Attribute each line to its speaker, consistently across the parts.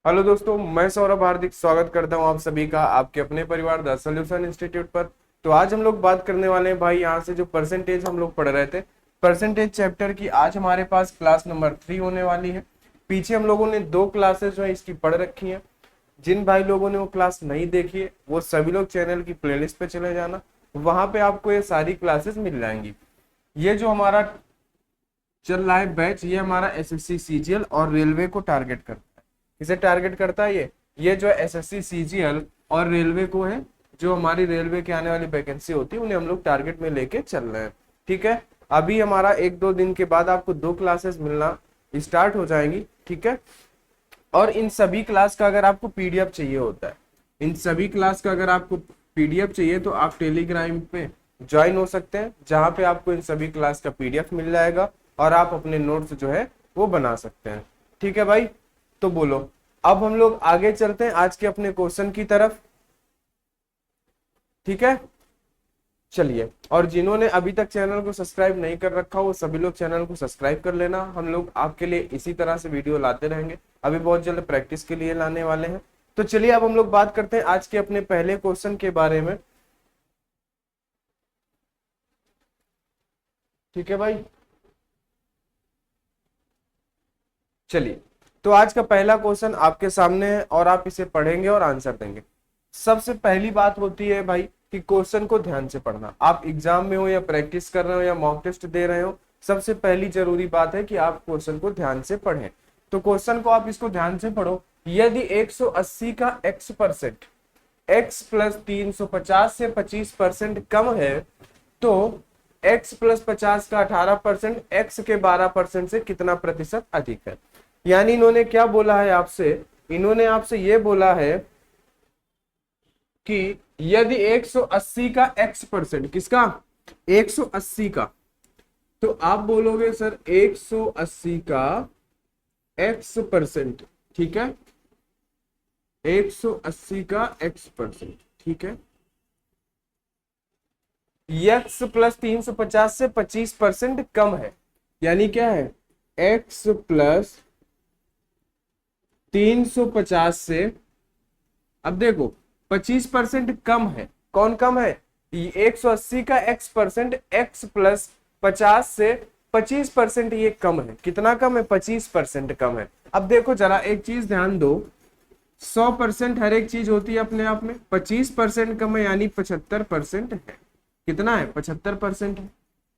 Speaker 1: Hello दोस्तों, मैं सौरभ हार्दिक स्वागत करता हूं आप सभी का आपके अपने परिवार द सॉल्यूशन इंस्टीट्यूट पर। तो आज हम लोग बात करने वाले हैं भाई, यहाँ से जो परसेंटेज हम लोग पढ़ रहे थे, परसेंटेज चैप्टर की आज हमारे पास क्लास नंबर 3 होने वाली है। पीछे हम लोगों ने 2 क्लासेस जो है इसकी पढ़ रखी हैं। जिन भाई लोगों ने वो क्लास नहीं देखी है वो सभी लोग चैनल की प्लेलिस्ट पे चले जाना, वहां पे आपको ये सारी क्लासेस मिल जाएंगी। ये जो हमारा चल रहा है बैच, ये हमारा एसएससी सीजीएल और रेलवे को टारगेट करता है। किसे टारगेट करता है ये जो है एसएससी सीजीएल और रेलवे को है। जो हमारी रेलवे के आने वाली वैकेंसी होती है उन्हें हम लोग टारगेट में लेके चल रहे हैं। ठीक है, अभी हमारा 1-2 दिन के बाद आपको 2 क्लासेस मिलना स्टार्ट हो जाएंगी। ठीक है, और इन सभी क्लास का अगर आपको पीडीएफ चाहिए होता है, इन सभी क्लास का अगर आपको पीडीएफ चाहिए तो आप टेलीग्राम पे ज्वाइन हो सकते हैं, जहां पे आपको इन सभी क्लास का पीडीएफ मिल जाएगा और आप अपने नोट्स जो है वो बना सकते हैं। ठीक है भाई, तो बोलो अब हम लोग आगे चलते हैं आज के अपने क्वेश्चन की तरफ। ठीक है, चलिए, और जिन्होंने अभी तक चैनल को सब्सक्राइब नहीं कर रखा वो सभी लोग चैनल को सब्सक्राइब कर लेना। हम लोग आपके लिए इसी तरह से वीडियो लाते रहेंगे, अभी बहुत जल्द प्रैक्टिस के लिए लाने वाले हैं। तो चलिए अब हम लोग बात करते हैं आज के अपने पहले क्वेश्चन के बारे में। ठीक है भाई, चलिए, तो आज का पहला क्वेश्चन आपके सामने है और आप इसे पढ़ेंगे और आंसर देंगे। सबसे पहली बात होती है भाई कि क्वेश्चन को ध्यान से पढ़ना। आप एग्जाम में हो या प्रैक्टिस कर रहे हो या मॉक टेस्ट दे रहे हो, सबसे पहली जरूरी बात है कि आप क्वेश्चन को ध्यान से पढ़ें। तो क्वेश्चन को आप इसको ध्यान से पढ़ो। यदि 180 का x परसेंट x प्लस 350 से 25% कम है, तो x प्लस 50 का 18% x के 12% से कितना प्रतिशत अधिक है। यानी इन्होंने क्या बोला है आपसे, इन्होंने आपसे ये बोला है कि यदि 180 का x परसेंट, किसका 180 का, तो आप बोलोगे सर 180 का x परसेंट। ठीक है, 180 का x परसेंट। ठीक है, x प्लस 350 से 25% कम है, यानी क्या है x प्लस 350 से, अब देखो 25% कम है। कौन कम है? 180 का x परसेंट x प्लस 50 से 25% ये कम है। कितना कम है? 25% कम है। अब देखो जरा एक चीज ध्यान दो, 100% हर एक चीज होती है अपने आप में, 25% कम है यानी 75% है। कितना है? 75% है।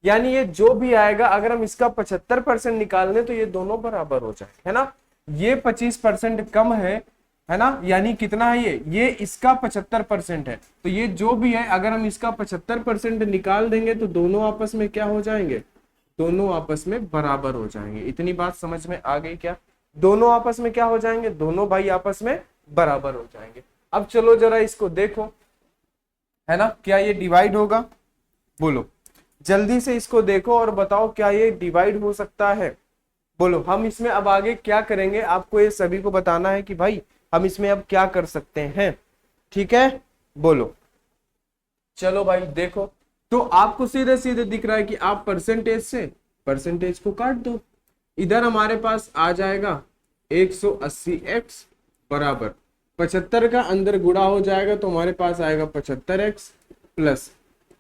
Speaker 1: यानी ये जो भी आएगा अगर हम इसका 75% निकाल लें तो ये दोनों बराबर हो जाए, है ना। ये 25% कम है ना, यानी कितना है ये इसका 75% है। तो ये जो भी है अगर हम इसका 75% निकाल देंगे तो दोनों आपस में क्या हो जाएंगे? दोनों आपस में बराबर हो जाएंगे। इतनी बात समझ में आ गई क्या? दोनों आपस में क्या हो जाएंगे? दोनों भाई आपस में बराबर हो जाएंगे। अब चलो जरा इसको देखो, है ना, क्या ये डिवाइड होगा? बोलो जल्दी से इसको देखो और बताओ क्या ये डिवाइड हो सकता है? बोलो। हम इसमें अब आगे क्या करेंगे आपको ये सभी को बताना है कि भाई हम इसमें अब क्या कर सकते हैं। ठीक है, बोलो। चलो भाई देखो, तो आपको सीधे सीधे दिख रहा है कि आप परसेंटेज से परसेंटेज को काट दो। इधर हमारे पास आ जाएगा 180x बराबर 75 का अंदर गुणा हो जाएगा तो हमारे पास आएगा 75x प्लस,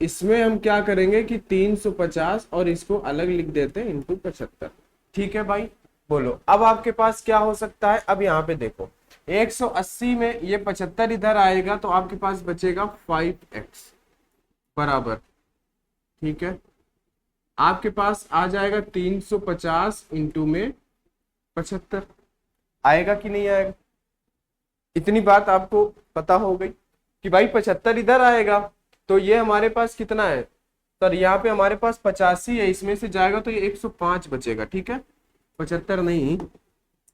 Speaker 1: इसमें हम क्या करेंगे कि 350 और इसको अलग लिख देते हैं इंटू 75। ठीक है भाई, बोलो अब आपके पास क्या हो सकता है? अब यहाँ पे देखो 180 में ये 75 इधर आएगा तो आपके पास बचेगा 5x बराबर, ठीक है, आपके पास आ जाएगा 350 इंटू में 75। आएगा कि नहीं आएगा? इतनी बात आपको पता हो गई कि भाई 75 इधर आएगा तो ये हमारे पास कितना है सर? यहाँ पे हमारे पास 85 है, इसमें से जाएगा तो ये 105 बचेगा। ठीक है, 75 नहीं,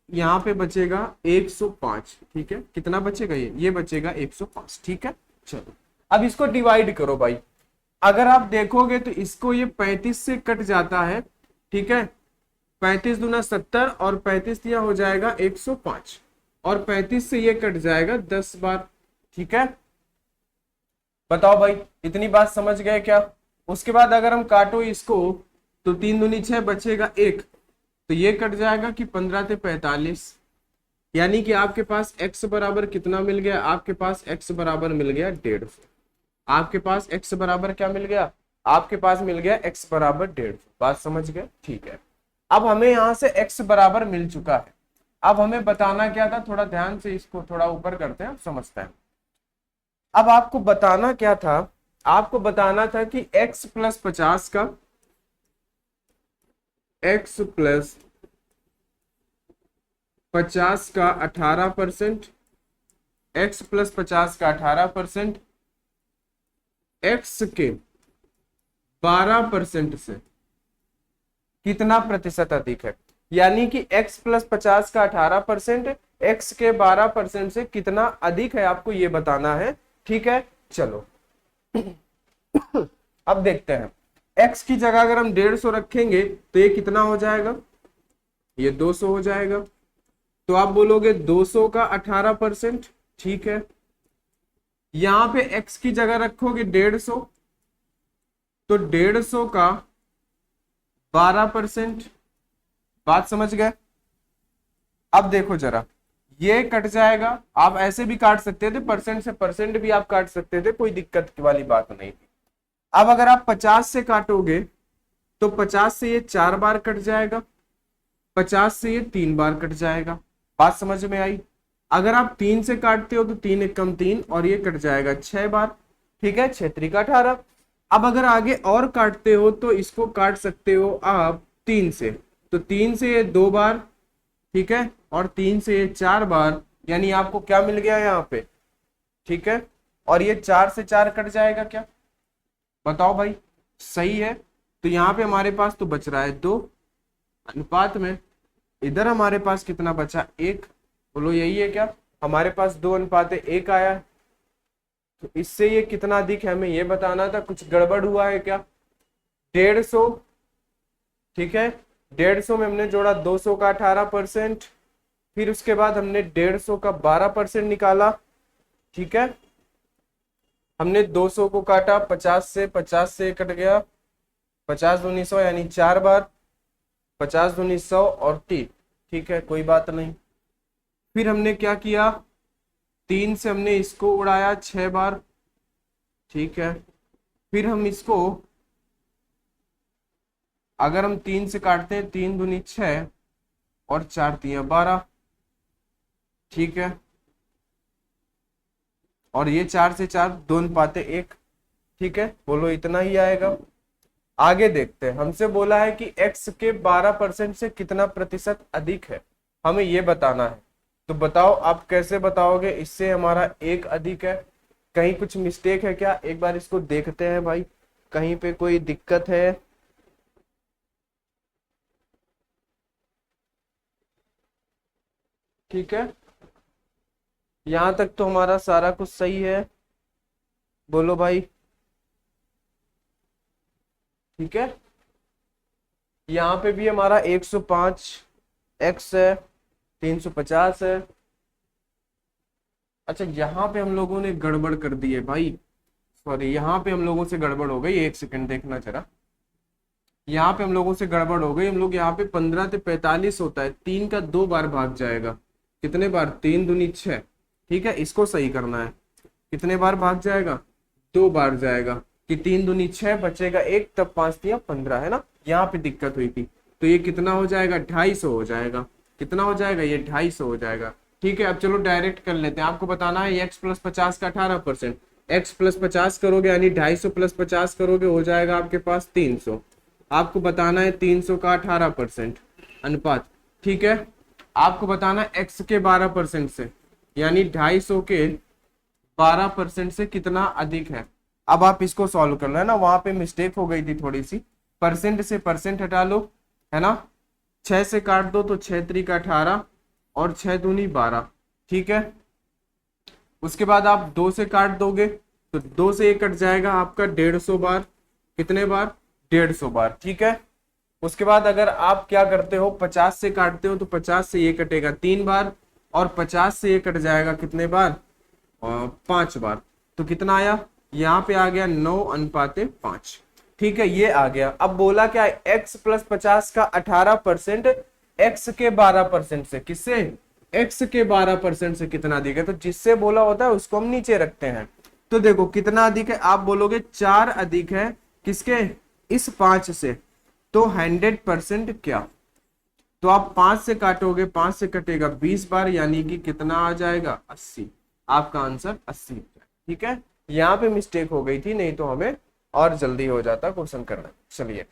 Speaker 1: यहाँ पे बचेगा 105। ठीक है, कितना बचेगा? ये बचेगा 105। ठीक है, चलो अब इसको डिवाइड करो भाई। अगर आप देखोगे तो इसको ये 35 से कट जाता है। ठीक है, 35 दूना 70 और 35 दिया हो जाएगा 105 और 35 से ये कट जाएगा 10 बार। ठीक है, बताओ भाई इतनी बात समझ गए क्या? उसके बाद अगर हम काटो इसको तो 3 दूनी 6 बचेगा 1, तो ये कट जाएगा कि 15 से 45। यानी कि आपके पास x बराबर कितना मिल गया, आपके पास x बराबर मिल गया 150। आपके पास x बराबर क्या मिल गया, आपके पास मिल गया x बराबर 150। बात समझ गए, ठीक है। अब हमें यहां से x बराबर मिल चुका है। अब हमें बताना क्या था, थोड़ा ध्यान से इसको थोड़ा ऊपर करते हैं, समझते हैं। अब आपको बताना क्या था, आपको बताना था कि x प्लस 50 का, x प्लस 50 का 18%, x प्लस 50 का 18% x के 12% से कितना प्रतिशत अधिक है। यानी कि x प्लस 50 का 18% x के 12% से कितना अधिक है, आपको ये बताना है। ठीक है, चलो अब देखते हैं। x की जगह अगर हम 150 रखेंगे तो ये कितना हो जाएगा, ये 200 हो जाएगा। तो आप बोलोगे 200 का 18%, ठीक है। यहां पे x की जगह रखोगे 150, तो 150 का 12%। बात समझ गए। अब देखो जरा, ये कट जाएगा, आप ऐसे भी काट सकते थे, परसेंट से परसेंट भी आप काट सकते थे, कोई दिक्कत वाली बात नहीं थी। अब अगर आप 50 से काटोगे तो 50 से ये 4 बार कट जाएगा, 50 से ये 3 बार कट जाएगा। बात समझ में आई। अगर आप 3 से काटते हो तो 3 एकम 3 और ये कट जाएगा 6 बार। ठीक है, 6 त्रिक 18। अब अगर आगे और काटते हो तो इसको काट सकते हो आप 3 से, तो 3 से ये 2 बार, ठीक है, और 3 से ये 4 बार, यानी आपको क्या मिल गया यहाँ पे, ठीक है। और ये 4 से 4 कट जाएगा क्या, बताओ भाई, सही है। तो यहाँ पे हमारे पास तो बच रहा है 2 अनुपात में, इधर हमारे पास कितना बचा, 1। बोलो यही है क्या, हमारे पास 2 अनुपात 1 आया है। तो इससे ये कितना अधिक है हमें ये बताना था, कुछ गड़बड़ हुआ है क्या। 150, ठीक है, 150 में हमने जोड़ा 200 का 18%, फिर उसके बाद हमने 150 का 12% निकाला, ठीक है। हमने 200 को काटा 50 से, 50 से कट गया 50 दूनी 100, यानी 4 बार, 50 दूनी 100 और 3, ठीक है, कोई बात नहीं। फिर हमने क्या किया, 3 से हमने इसको उड़ाया 6 बार, ठीक है। फिर हम इसको, अगर हम 3 से काटते हैं, 3 दूनी 6 और 4 तिया 12, ठीक है। और ये 4 से 4 2 अनुपात 1, ठीक है। बोलो इतना ही आएगा। आगे देखते हैं, हमसे बोला है कि x के 12% से कितना प्रतिशत अधिक है, हमें ये बताना है। तो बताओ आप कैसे बताओगे, इससे हमारा 1 अधिक है, कहीं कुछ मिस्टेक है क्या, एक बार इसको देखते हैं भाई, कहीं पे कोई दिक्कत है। ठीक है, यहां तक तो हमारा सारा कुछ सही है, बोलो भाई, ठीक है। यहाँ पे भी हमारा 105 x है, 350 है। अच्छा, यहाँ पे हम लोगों ने गड़बड़ कर दी है भाई, सॉरी, यहाँ पे हम लोगों से गड़बड़ हो गई, 1 सेकंड देखना जरा। यहाँ पे हम लोगों से गड़बड़ हो गई, हम लोग यहाँ पे 15 से 45 होता है, 3 का 2 बार भाग जाएगा, कितने बार, 3 दूनी 6, ठीक है, इसको सही करना है। कितने बार भाग जाएगा, 2 बार जाएगा, कि 3 दूनी 6 बचेगा 1, तब 5 दिया 15, है ना, यहाँ पे दिक्कत हुई थी। तो ये कितना हो जाएगा, 250 हो जाएगा, कितना हो जाएगा, ये 250 हो जाएगा। ठीक है, अब चलो डायरेक्ट कर लेते हैं। आपको बताना है x प्लस 50 का 18%, x प्लस 50 करोगे यानी 250 प्लस 50 करोगे हो जाएगा आपके पास 300। आपको बताना है 300 का 18% अनुपात, ठीक है। आपको बताना है x के 12% से, यानी 250 के 12% से कितना अधिक है। अब आप इसको सॉल्व कर लो, है ना, वहां पे मिस्टेक हो गई थी थोड़ी सी, परसेंट से परसेंट हटा लो, है ना, 6 से काट दो तो 6 त्रिक 18 और 6 दूनी 12, ठीक है। उसके बाद आप 2 से काट दोगे तो 2 से ये कट जाएगा आपका 150 बार, कितने बार, 150 बार, ठीक है। उसके बाद अगर आप क्या करते हो, 50 से काटते हो तो 50 से ये कटेगा 3 बार, और 50 से ये कट जाएगा कितने बार, 5 बार। तो कितना आया, यहाँ पे आ गया 9 अनुपात 5, ठीक है, ये आ गया। अब बोला क्या, x प्लस 50 का 18% x के 12% से, किससे, x के 12% से कितना अधिक है, तो जिससे बोला होता है उसको हम नीचे रखते हैं। तो देखो कितना अधिक है, आप बोलोगे 4 अधिक है किसके, इस 5 से, तो 100% क्या, तो आप 5 से काटोगे, 5 से कटेगा 20 बार, यानी कि कितना आ जाएगा 80। आपका आंसर 80। ठीक है, यहाँ पे मिस्टेक हो गई थी, नहीं तो हमें और जल्दी हो जाता क्वेश्चन करना। चलिए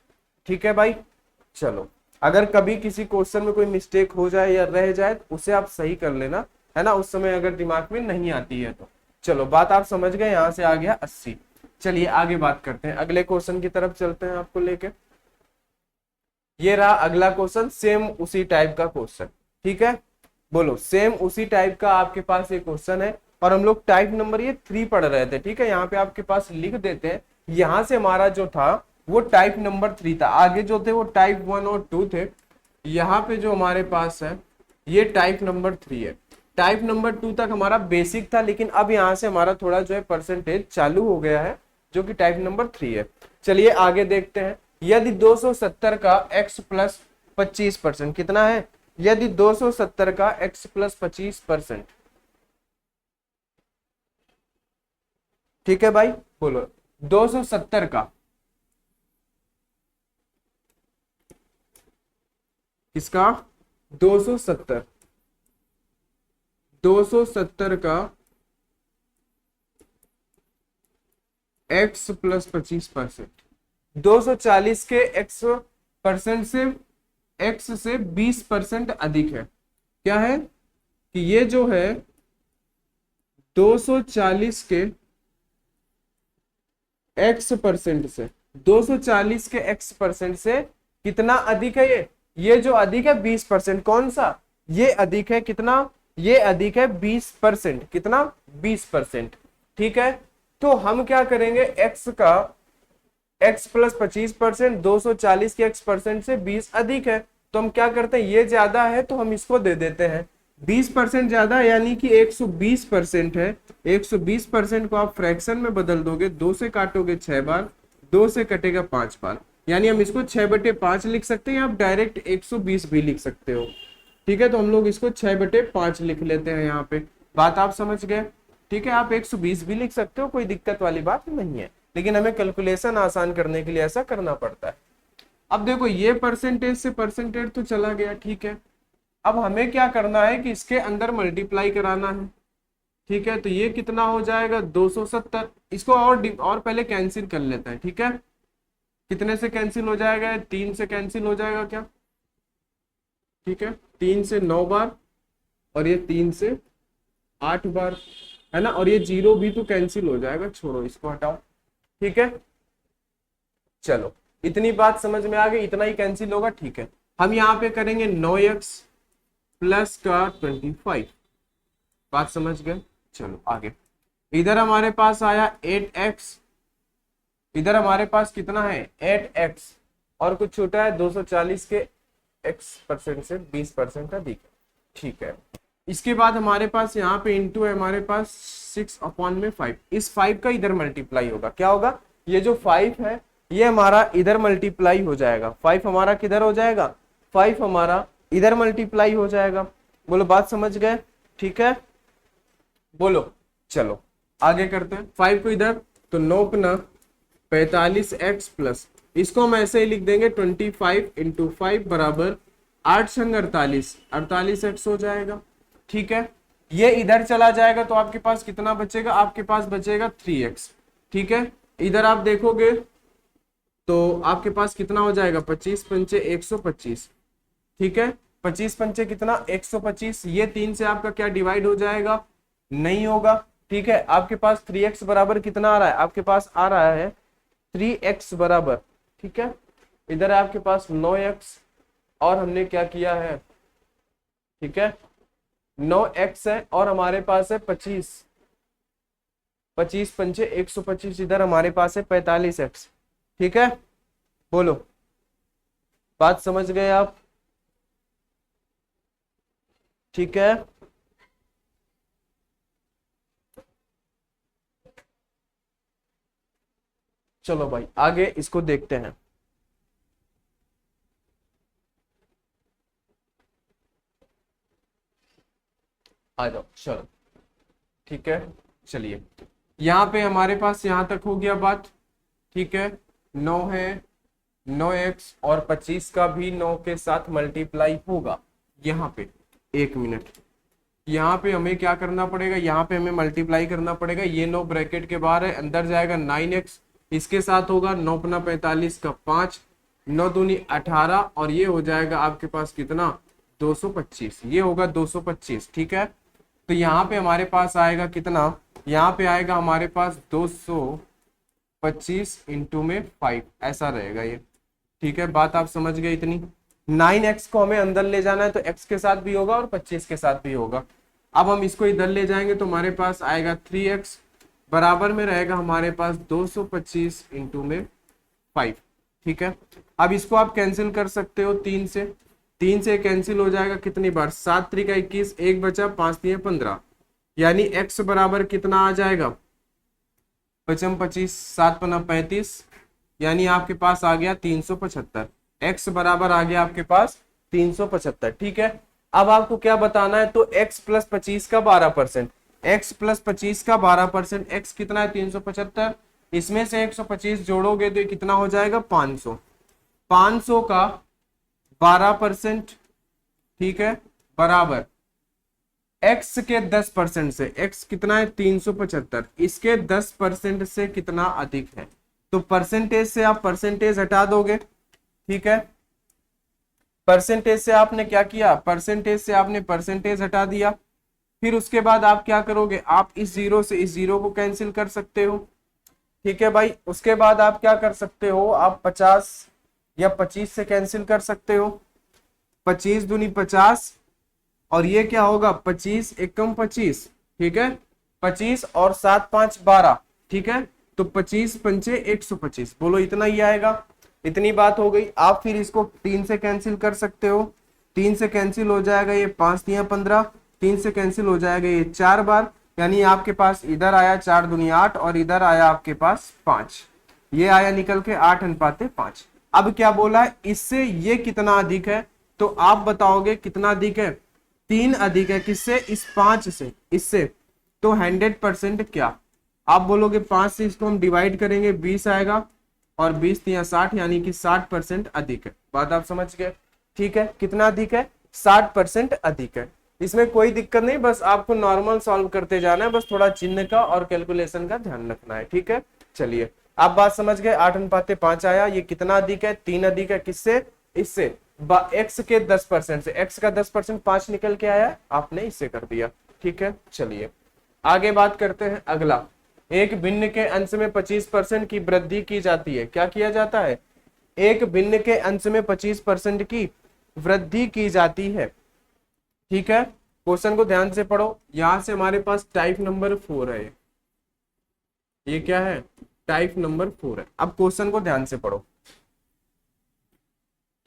Speaker 1: ठीक है भाई, चलो अगर कभी किसी क्वेश्चन में कोई मिस्टेक हो जाए या रह जाए तो उसे आप सही कर लेना, है ना, उस समय अगर दिमाग में नहीं आती है तो। चलो बात आप समझ गए, यहाँ से आ गया 80। चलिए आगे बात करते हैं, अगले क्वेश्चन की तरफ चलते हैं आपको लेके। ये रहा अगला क्वेश्चन, सेम उसी टाइप का क्वेश्चन। ठीक है, बोलो सेम उसी टाइप का आपके पास ये क्वेश्चन है, और हम लोग टाइप नंबर ये 3 पढ़ रहे थे। ठीक है, यहाँ पे आपके पास लिख देते हैं, यहां से हमारा जो था वो टाइप नंबर 3 था, आगे जो थे वो टाइप 1 और 2 थे। यहाँ पे जो हमारे पास है ये टाइप नंबर 3 है। टाइप नंबर 2 तक हमारा बेसिक था, लेकिन अब यहाँ से हमारा थोड़ा जो है परसेंटेज चालू हो गया है, जो कि टाइप नंबर 3 है। चलिए आगे देखते हैं, यदि 270 का x प्लस 25% कितना है, यदि 270 का x प्लस 25%। ठीक है भाई, बोलो 270 का, किसका, 270, 270 का x प्लस 25%, 240 के x परसेंट से x से 20% अधिक है। क्या है कि ये जो है 240 के x परसेंट से, 240 के x परसेंट से कितना अधिक है, ये जो अधिक है 20%, कौन सा, ये अधिक है कितना, ये अधिक है 20%, कितना 20%। ठीक है, तो हम क्या करेंगे, x का x प्लस 25%, 240 के x परसेंट से 20 अधिक है, तो हम क्या करते हैं, ये ज्यादा है तो हम इसको दे देते हैं 20% ज्यादा, यानी कि 120% है। 120% को आप फ्रैक्शन में बदल दोगे, 2 से काटोगे 6 बार, 2 से कटेगा 5 बार, यानी हम इसको 6/5 लिख सकते हैं, आप डायरेक्ट 120 भी लिख सकते हो। ठीक है, तो हम लोग इसको 6/5 लिख लेते हैं, यहाँ पे बात आप समझ गए। ठीक है, आप 120 भी लिख सकते हो, कोई दिक्कत वाली बात नहीं है, लेकिन हमें कैलकुलेशन आसान करने के लिए ऐसा करना पड़ता है। अब देखो ये परसेंटेज से परसेंटेज तो चला गया, ठीक है, अब हमें क्या करना है कि इसके अंदर मल्टीप्लाई कराना है। ठीक है, तो ये कितना हो जाएगा 270, इसको और पहले कैंसिल कर लेते हैं। ठीक है, कितने से कैंसिल हो जाएगा, 3 से कैंसिल हो जाएगा क्या, ठीक है, 3 से 9 बार, और ये 3 से 8 बार, है ना, और ये 0 भी तो कैंसिल हो जाएगा, छोड़ो इसको हटाओ। ठीक है, चलो इतनी बात समझ में आ गई, इतना ही कैंसिल होगा। ठीक है, हम यहाँ पे करेंगे 9x प्लस का 25, बात समझ गए। चलो आगे, इधर हमारे पास आया 8x, इधर हमारे पास कितना है 8x, और कुछ छोटा है 240 के x परसेंट से 20% अधिक। ठीक है, इसके बाद हमारे पास यहाँ पे इंटू है, हमारे पास 6/5, इस 5 का इधर मल्टीप्लाई होगा, क्या होगा, ये जो 5 है ये हमारा इधर मल्टीप्लाई हो जाएगा, 5 हमारा किधर हो जाएगा, 5 हमारा इधर मल्टीप्लाई हो जाएगा। बोलो बात समझ गए। ठीक है, बोलो चलो आगे करते हैं, 5 को इधर, तो 9×45x प्लस, इसको हम ऐसे ही लिख देंगे 25 × 5 बराबर 8 × 48, 48x हो जाएगा। ठीक है, ये इधर चला जाएगा तो आपके पास कितना बचेगा, आपके पास बचेगा 3x। ठीक है, इधर आप देखोगे तो आपके पास कितना हो जाएगा, 25×5 125। ठीक है, 25×5 कितना 125, ये 3 से आपका क्या डिवाइड हो जाएगा, नहीं होगा। ठीक है, आपके पास 3x बराबर कितना आ रहा है, आपके पास आ रहा है 3x बराबर, ठीक है, इधर है आपके पास 9x, और हमने क्या किया है, ठीक है 9x है, और हमारे पास है 25, 25×5 125, इधर हमारे पास है 45x। ठीक है, बोलो बात समझ गए आप। ठीक है, चलो भाई आगे इसको देखते हैं। आ जाओ चलो, ठीक है। चलिए यहाँ पे हमारे पास यहाँ तक हो गया बात, ठीक है। 9 है, 9x और 25 का भी 9 के साथ मल्टीप्लाई होगा। यहाँ पे 1 मिनट, यहाँ पे हमें क्या करना पड़ेगा, यहाँ पे हमें मल्टीप्लाई करना पड़ेगा। ये 9 ब्रैकेट के बाहर है, अंदर जाएगा 9x, इसके साथ होगा 9 पना 45 का 5, 9 दूनी 18 और ये हो जाएगा आपके पास कितना 225, ये होगा 225, ठीक है। तो यहाँ पे हमारे पास आएगा कितना, यहाँ पे आएगा हमारे पास 225 इंटू में 5, ऐसा रहेगा ये, ठीक है। बात आप समझ गए इतनी। 9x को हमें अंदर ले जाना है तो x के साथ भी होगा और 25 के साथ भी होगा। अब हम इसको इधर ले जाएंगे तो हमारे पास आएगा 3x, बराबर में रहेगा हमारे पास 225 इंटू में 5, ठीक है। अब इसको आप कैंसिल कर सकते हो 3 से, 3 से कैंसिल हो जाएगा कितनी बार, 7 3 का 21, 1 बचा, 5 3 15, यानी x बराबर कितना आ जाएगा 5 25, 7 पना 35, यानी आपके पास आ गया 375। x बराबर आ गया आपके पास 375, ठीक है। अब आपको क्या बताना है, तो x प्लस 25 का 12%, x प्लस 25 का 12%, x कितना है 375, इसमें से 125 जोड़ोगे तो कितना हो जाएगा 500, 500 का 12%, ठीक है, बराबर x के 10% से, x कितना है 375, इसके 10% से कितना अधिक है, तो परसेंटेज से आप परसेंटेज हटा दोगे, ठीक है। परसेंटेज से आपने क्या किया, परसेंटेज से आपने परसेंटेज हटा दिया, फिर उसके बाद आप क्या करोगे, आप इस जीरो से इस जीरो को कैंसिल कर सकते हो, ठीक है भाई। उसके बाद आप क्या कर सकते हो, आप 50 या 25 से कैंसिल कर सकते हो, 25 दूनी 50 और ये क्या होगा 25 एकम 25, ठीक है, 25 और 7 5 12, ठीक है, तो 25 पंचे 125, बोलो इतना ही आएगा। इतनी बात हो गई। आप फिर इसको 3 से कैंसिल कर सकते हो, 3 से कैंसिल हो जाएगा ये 5 3 15, 3 से कैंसिल हो जाएगा ये 4 बार, यानी आपके पास इधर आया 4 दूनी 8 और इधर आया आपके पास 5, ये आया निकल के 8:5। अब क्या बोला है, इससे ये कितना अधिक है, तो आप बताओगे कितना अधिक है, 3 अधिक है, किससे, इस 5 से, इससे, तो 100% क्या, आप बोलोगे 5 से इसको हम डिवाइड करेंगे 20 आएगा और 20 3 60, यानी कि 60% अधिक है। बात आप समझ गए, ठीक है। कितना अधिक है, 60% अधिक है। इसमें कोई दिक्कत नहीं, बस आपको नॉर्मल सॉल्व करते जाना है, बस थोड़ा चिन्ह का और कैलकुलेशन का ध्यान रखना है, ठीक है। चलिए आप बात समझ गए, 8:5 आया, ये कितना अधिक है, 3 अधिक है, किससे, इससे, x के 10% से, x का 10% 5 निकल के आया, आपने इससे कर दिया, ठीक है। चलिए आगे बात करते हैं। अगला, एक भिन्न के अंश में 25% की वृद्धि की जाती है, क्या किया जाता है, एक भिन्न के अंश में 25% की वृद्धि की जाती है, ठीक है। क्वेश्चन को ध्यान से पढ़ो, यहां से हमारे पास टाइप नंबर 4 है, ये क्या है, टाइप नंबर 4 है। अब क्वेश्चन को ध्यान से पढ़ो,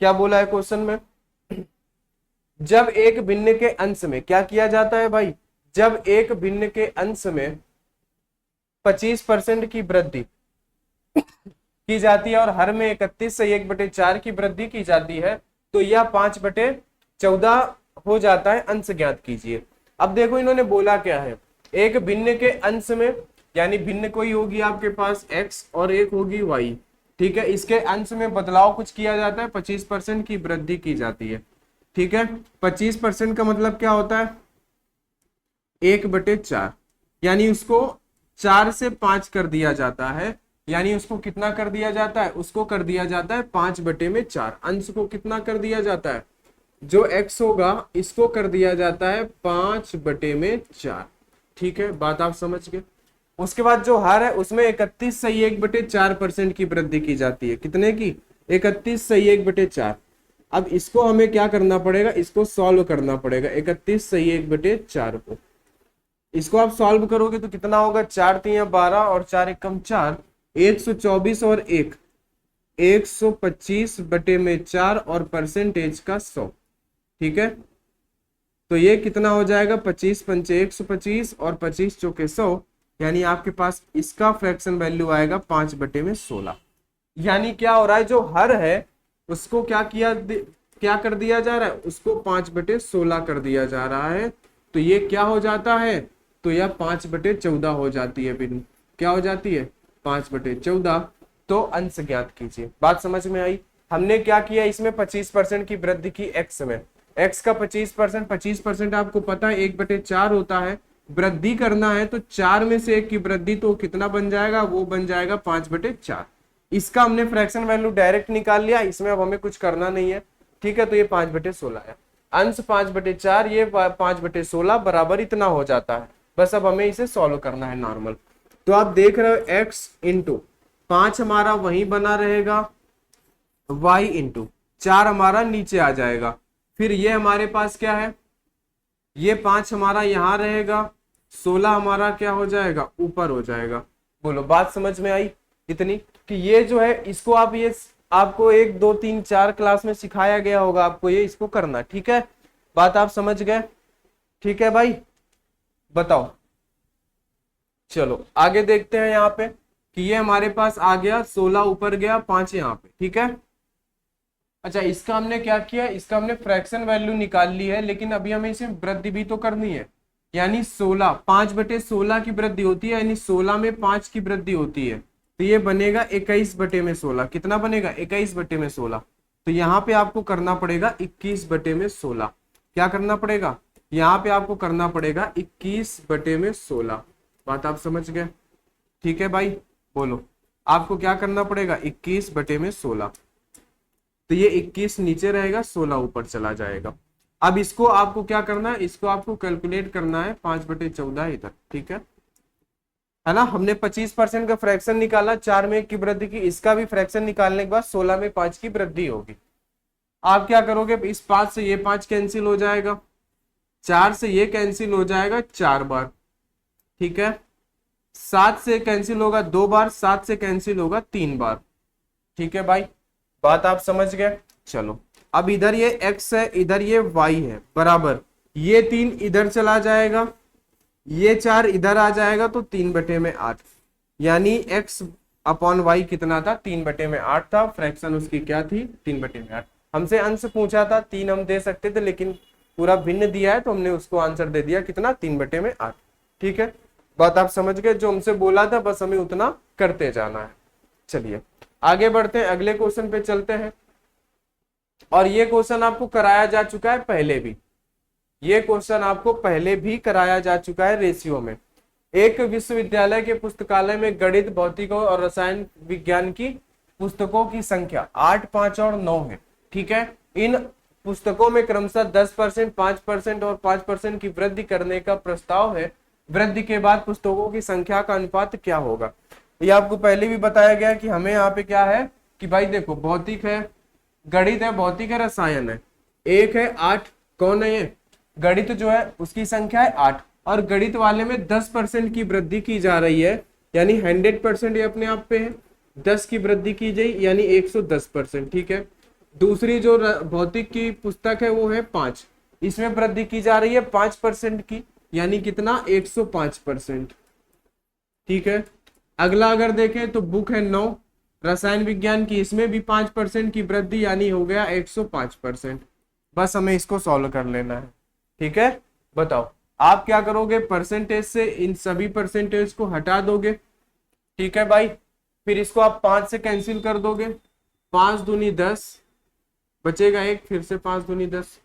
Speaker 1: क्या बोला है क्वेश्चन में, जब एक भिन्न के अंश में क्या किया जाता है भाई, जब एक भिन्न के अंश में 25% की वृद्धि की जाती है और हर में 31 से 1/4 की वृद्धि की जाती है, तो यह 5/14 हो जाता है, अंश ज्ञात कीजिए। अब देखो इन्होंने बोला क्या है, एक भिन्न के अंश में, यानी भिन्न कोई होगी आपके पास x और एक होगी y, ठीक है, इसके अंश में बदलाव कुछ किया जाता है, 25% की वृद्धि की जाती है, ठीक है। 25% का मतलब क्या होता है, 1/4, यानी उसको 4 से 5 कर दिया जाता है, यानी उसको कितना कर दिया जाता है, उसको कर दिया जाता है 5/4, अंश को कितना कर दिया जाता है, जो x होगा इसको कर दिया जाता है 5/4, ठीक है। बात आप समझ गए। उसके बाद जो हर है उसमें 31 से 1/4% की वृद्धि की जाती है, कितने की, 31 से 1/4। अब इसको हमें क्या करना पड़ेगा, इसको सॉल्व करना पड़ेगा, 31 से 1/4 को, इसको आप सॉल्व करोगे तो कितना होगा, 4 3 12 और 4 एकम 4, 124 और 1 125/4 और परसेंटेज का 100, ठीक है। तो ये कितना हो जाएगा, 25 पंचे 125 और 25 चौके 100, यानी आपके पास इसका फ्रैक्शन वैल्यू आएगा 5/16। यानी क्या हो रहा है, जो हर है उसको क्या कर दिया जा रहा है, उसको 5/16 कर दिया जा रहा है, तो ये क्या हो जाता है, तो यह 5/14 हो जाती है। फिर क्या हो जाती है, 5/14। तो अंश ज्ञात कीजिए। बात समझ में आई। हमने क्या किया, इसमें 25% की वृद्धि की एक्स में। एक्स का 25%, 25% आपको पता है 1/4 होता है। वृद्धि करना है तो 4 में से 1 की वृद्धि, तो कितना बन जाएगा, वो बन जाएगा 5/4। इसका हमने फ्रैक्शन वैल्यू डायरेक्ट निकाल लिया, इसमें अब हमें कुछ करना नहीं है। ठीक है, तो ये 5/16 है। अंश 5/4, ये 5/16 बराबर इतना हो जाता है। बस अब हमें इसे सॉल्व करना है नॉर्मल। तो आप देख रहे हो x इंटू 5 हमारा वहीं बना रहेगा, y इंटू 4 हमारा नीचे आ जाएगा। फिर ये हमारे पास क्या है, ये 5 हमारा यहां रहेगा, 16 हमारा क्या हो जाएगा, ऊपर हो जाएगा। बोलो बात समझ में आई इतनी, कि ये जो है इसको आप, ये आपको 1 2 3 4 क्लास में सिखाया गया होगा आपको ये, इसको करना। ठीक है, बात आप समझ गए। ठीक है भाई, बताओ। चलो आगे देखते हैं यहाँ पे कि ये हमारे पास आ गया 16 ऊपर गया, 5 यहाँ पे। ठीक है, अच्छा इसका हमने क्या किया, इसका हमने फ्रैक्शन वैल्यू निकाल ली है, लेकिन अभी हमें इसे वृद्धि भी तो करनी है। यानी 16, 5/16 की वृद्धि होती है, यानी 16 में 5 की वृद्धि होती है, तो ये बनेगा 21/16। कितना बनेगा, 21/16। तो यहाँ पे आपको करना पड़ेगा 21/16। क्या करना पड़ेगा, यहाँ पे आपको करना पड़ेगा 21/16। बात आप समझ गए। ठीक है भाई, बोलो आपको क्या करना पड़ेगा, 21/16। तो ये 21 नीचे रहेगा, 16 ऊपर चला जाएगा। अब इसको आपको क्या करना है, इसको आपको कैलकुलेट करना है 5/14 इधर। ठीक है ना। हमने 25% का फ्रैक्शन निकाला, 4 में 1 की वृद्धि की, इसका भी फ्रैक्शन निकालने के बाद 16 में 5 की वृद्धि होगी। आप क्या करोगे, इस 5 से ये 5 कैंसिल हो जाएगा, 4 से ये कैंसिल हो जाएगा 4 बार। ठीक है, 7 से कैंसिल होगा 2 बार, 7 से कैंसिल होगा 3 बार। ठीक है भाई, बात आप समझ गए। चलो अब इधर ये x है, इधर ये y है, बराबर ये 3 इधर चला जाएगा, ये 4 इधर आ जाएगा, तो 3/8। यानी x/y कितना था, 3/8 था। फ्रैक्शन उसकी क्या थी, 3/8। हमसे अंश पूछा था, 3 हम दे सकते थे, लेकिन पूरा भिन्न दिया है तो हमने उसको आंसर दे दिया, कितना, 3/8। ठीक है, बात आप समझ गए। जो हमसे बोला था बस हमें उतना करते जाना है। चलिए आगे बढ़ते हैं, अगले क्वेश्चन पे चलते हैं। और ये क्वेश्चन आपको कराया जा चुका है पहले भी, ये क्वेश्चन आपको पहले भी कराया जा चुका है रेशियो में। एक विश्वविद्यालय के पुस्तकालय में गणित, भौतिक और रसायन विज्ञान की पुस्तकों की संख्या 8, 5 और 9 है। ठीक है, इन पुस्तकों में क्रमशः 10%, 5% और 5% की वृद्धि करने का प्रस्ताव है। वृद्धि के बाद पुस्तकों की संख्या का अनुपात क्या होगा। ये आपको पहले भी बताया गया कि हमें यहाँ पे क्या है कि भाई देखो, भौतिक है, गणित है, भौतिक है, रसायन है, एक है 8, कौन है ये, गणित जो है उसकी संख्या है 8, और गणित वाले में 10% की वृद्धि की जा रही है, यानी 100% ये अपने आप पे है, 10 की वृद्धि की जाए यानी 110%। ठीक है, दूसरी जो भौतिक की पुस्तक है वो है 5, इसमें वृद्धि की जा रही है 5% की, यानी कितना, 105%। ठीक है, अगला अगर देखें तो बुक है 9, रसायन विज्ञान की, इसमें भी 5% की वृद्धि, यानी हो गया 105%। बस हमें इसको सॉल्व कर लेना है। ठीक है, बताओ आप क्या करोगे, परसेंटेज से इन सभी परसेंटेज को हटा दोगे। ठीक है भाई, फिर इसको आप 5 से कैंसिल कर दोगे, 5 दूनी 10, बचेगा 1, फिर से 5 दूनी 10,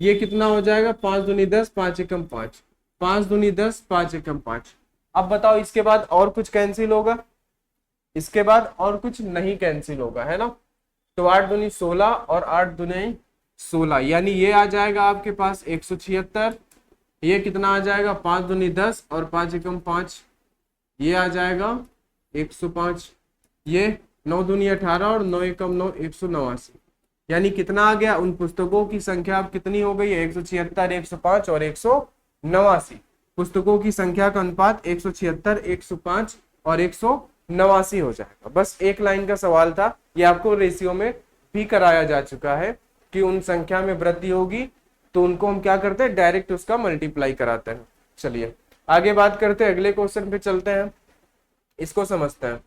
Speaker 1: ये कितना हो जाएगा, 5 दूनी 10, 5 एकम 5, 5 दूनी 10, 5 एकम 5। अब बताओ इसके बाद और कुछ कैंसिल होगा, इसके बाद और कुछ नहीं कैंसिल होगा, है ना। तो 8 दूनी 16 और 8 दूनी 16, यानी ये आ जाएगा आपके पास 176। ये कितना आ जाएगा, 5 दूनी 10 और 5 एकम 5, ये आ जाएगा 105। ये 9 दूनी 18 और 9 एकम 9, 189। यानी कितना आ गया, उन पुस्तकों की संख्या अब कितनी हो गई है, 176, 105 और 189। पुस्तकों की संख्या का अनुपात 176, 105 और 189 हो जाएगा। बस एक लाइन का सवाल था, ये आपको रेशियो में भी कराया जा चुका है कि उन संख्या में वृद्धि होगी तो उनको हम क्या करते हैं, डायरेक्ट उसका मल्टीप्लाई कराते हैं। चलिए आगे बात करते हैं, अगले क्वेश्चन पे चलते हैं, इसको समझते हैं।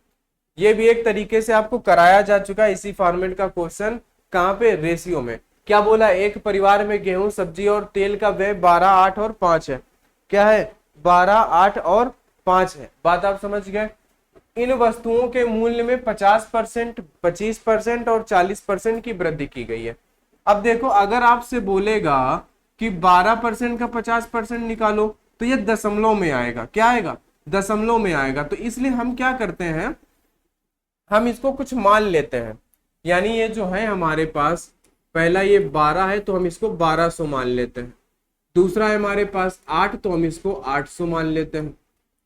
Speaker 1: ये भी एक तरीके से आपको कराया जा चुका है इसी फॉर्मेट का क्वेश्चन, कहाँ पे, रेशियो में। क्या बोला, एक परिवार में गेहूं, सब्जी और तेल का व्यय 12, 8 और 5 है। क्या है, 12, 8 और 5 है। बात आप समझ गए। इन वस्तुओं के मूल्य में 50%, 25% और 40% की वृद्धि की गई है। अब देखो, अगर आपसे बोलेगा कि 12% का 50% निकालो, तो ये दशमलव में आएगा। क्या आएगा, दशमलव में आएगा। तो इसलिए हम क्या करते हैं, हम इसको कुछ मान लेते हैं। यानी ये जो है हमारे पास, पहला ये 12 है तो हम इसको 1200 मान लेते हैं। दूसरा है हमारे पास 8 तो हम इसको 800 मान लेते हैं।